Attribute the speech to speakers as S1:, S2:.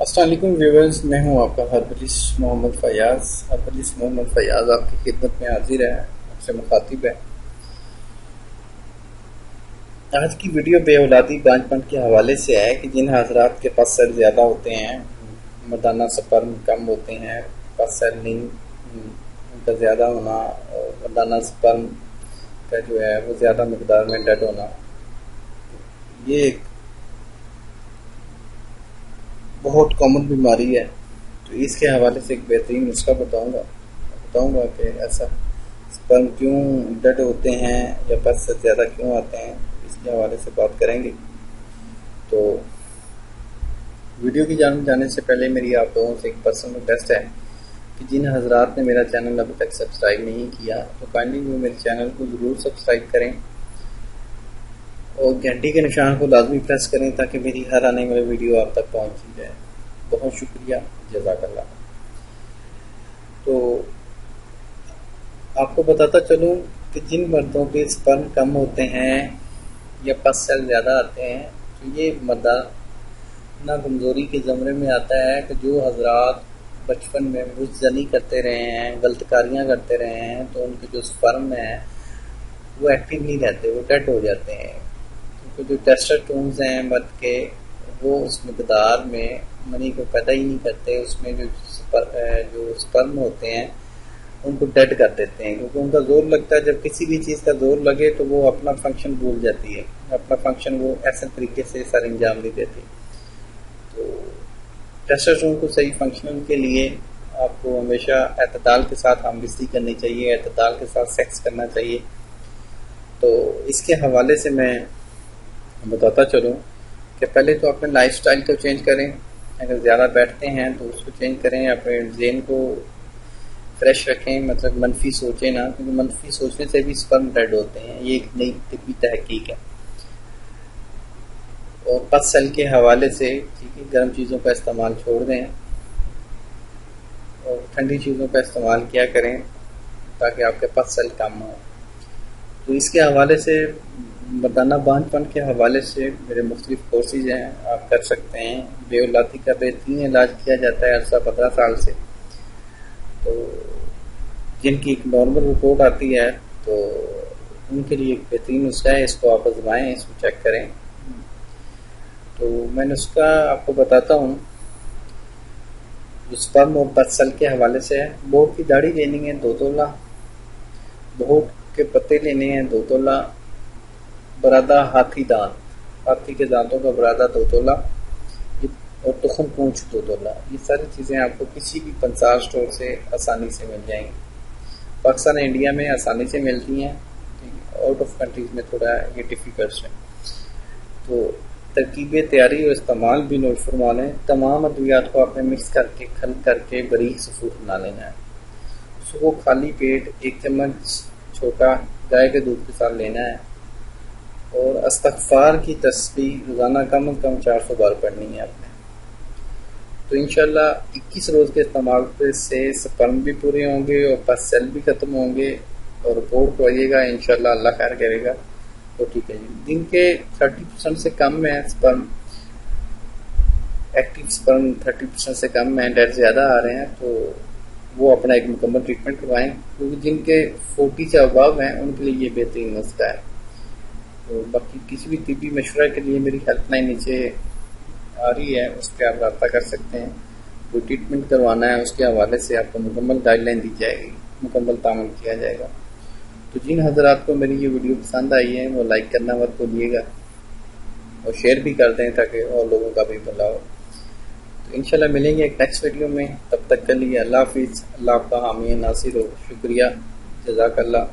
S1: السلام علیکم ویورز، میں ہوں آپ کا ہربلسٹ محمد فیاض۔ ہربلسٹ محمد فیاض آپ کی خدمت میں حاضر ہے، آپ سے مخاطب ہے۔ آج کی ویڈیو بے اولادی بانجھ پن کے حوالے سے ہے کہ جن حضرات کے پاس سیل زیادہ ہوتے ہیں، مردانہ سپرم کم ہوتے ہیں، پاس سیلنگ ان کا زیادہ ہونا، اور مردانہ سپرم کا جو ہے وہ زیادہ مقدار میں ڈیڈ ہونا، یہ ایک بہت کامن بیماری ہے۔ تو اس کے حوالے سے ایک بہترین نسخہ بتاؤں گا کہ ایسا سپرم کیوں ڈیڈ ہوتے ہیں یا پس سے زیادہ کیوں آتے ہیں، اس کے حوالے سے بات کریں گے۔ تو ویڈیو کی جانب جانے سے پہلے میری آپ لوگوں سے ایک پرسنل ریکویسٹ ہے کہ جن حضرات نے میرا چینل ابھی تک سبسکرائب نہیں کیا تو کائنڈلی وہ میرے چینل کو ضرور سبسکرائب کریں اور گھنٹی کے نشان کو لازمی پریس کریں تاکہ میری ہر آنے والی ویڈیو آپ تک پہنچی جائے۔ بہت شکریہ، جزاک اللہ۔ تو آپ کو بتاتا چلوں کہ جن مردوں کے سپرم کم ہوتے ہیں یا پس سیل زیادہ آتے ہیں تو یہ مردانہ کمزوری کے زمرے میں آتا ہے کہ جو حضرات بچپن میں بزدلی کرتے رہے ہیں، غلط کاریاں کرتے رہے ہیں، تو ان کے جو سپرم ہیں وہ ایکٹیو نہیں رہتے، وہ ڈیڈ ہو جاتے ہیں، کیونکہ جو ٹیسٹوسٹرونز ہیں مرد کے وہ اس مقدار میں منی کو پیدا ہی نہیں کرتے، اس میں جو سپرم ہوتے ہیں ان کو ڈیڈ کر دیتے ہیں، کیونکہ ان کا زور لگتا ہے۔ جب کسی بھی چیز کا زور لگے تو وہ اپنا فنکشن بھول جاتی ہے، اپنا فنکشن وہ ایسے طریقے سے سر انجام نہیں دیتی۔ تو ٹیسٹوسٹرون کو صحیح فنکشنل کے لیے آپ کو ہمیشہ اعتدال کے ساتھ ہمدردی کرنی چاہیے، اعتدال کے ساتھ سیکس کرنا چاہیے۔ تو اس کے حوالے سے میں بتاتا چلوں کہ پہلے تو اپنے لائف سٹائل کو چینج کریں، اگر زیادہ بیٹھتے ہیں تو اس کو چینج کریں، اپنے ذہن کو فریش رکھیں، مطلب منفی سوچیں نہ، کیونکہ منفی سوچنے سے بھی سپرم ڈیڈ ہوتے ہیں، یہ ایک نئی طبی تحقیق ہے۔ اور پس سیل کے حوالے سے ٹھیک ہے، گرم چیزوں کا استعمال چھوڑ دیں اور ٹھنڈی چیزوں کا استعمال کیا کریں تاکہ آپ کے پس سیل کم ہوں۔ تو اس کے حوالے سے مردانہ بانجھ پن کے حوالے سے میرے مختلف کورسز ہیں، آپ کر سکتے ہیں۔ بے اولادی کا بہترین علاج کیا جاتا ہے عرصہ 15 سال سے۔ تو جن کی ایک نارمل رپورٹ آتی ہے تو ان کے لیے ایک بہترین نسخہ ہے، اس کو آپ آزمائیں، اس کو چیک کریں۔ تو میں نسخہ آپ کو بتاتا ہوں جو سپرم اور پس سیل کے حوالے سے ہے۔ بوٹ کی داڑھی لینی ہے 2 تولہ، بوٹ کے پتے لینے ہیں 2 تولہ، برادہ ہاتھی کے دانتوں کا برادہ 2 تولہ اور تخم پونچھ 2 تولہ۔ یہ ساری چیزیں آپ کو کسی بھی پنسار سٹور سے آسانی سے مل جائیں گی۔ پاکستان انڈیا میں آسانی سے ملتی ہیں، آؤٹ آف کنٹریز میں تھوڑا یہ ڈیفیکلٹ ہے۔ تو ترکیب تیاری اور استعمال بھی نوٹ فرما لیں۔ تمام ادویات کو آپ نے مکس کر کے کھل کر کے باریک صفوف بنا لینا ہے۔ صبح خالی پیٹ 1 چمچ چھوٹا گائے کے دودھ کے ساتھ لینا ہے اور استغفار کی تسبیح روزانہ کم از کم 400 بار پڑھنی ہے آپ نے۔ تو انشاءاللہ 21 روز کے استعمال سے سپرم بھی پورے ہوں گے اور پس سیل بھی ختم ہوں گے اور رپورٹ کو آئیے گا، انشاءاللہ اللہ خیر کرے گا۔ تو ٹھیک ہے جی، دن کے 30% سے کم ہے سپرم، ایکٹیو سپرم 30% سے کم ہے، ڈیڈ زیادہ آ رہے ہیں، تو وہ اپنا ایک مکمل ٹریٹمنٹ کروائیں، کیونکہ جن کے 40 سے ابو ہیں ان کے لیے یہ بہترین نسخہ ہے۔ تو باقی کسی بھی طبی مشورہ کے لیے میری ہیلپ لائن نیچے آ رہی ہے، اس پہ آپ رابطہ کر سکتے ہیں۔ کوئی ٹریٹمنٹ کروانا ہے اس کے حوالے سے آپ کو مکمل گائیڈ لائن دی جائے گی، مکمل تعامل کیا جائے گا۔ تو جن حضرات کو میری یہ ویڈیو پسند آئی ہے وہ لائک کرنا مت بھولیے گا اور شیئر بھی کر دیں تاکہ اور لوگوں کا بھی بھلا ہو۔ تو انشاءاللہ ملیں گے ایک نیکسٹ ویڈیو میں، تب تک کے لیے اللہ حافظ، اللہ آپ کا حامی ناصر ہو۔ شکریہ، جزاک اللہ۔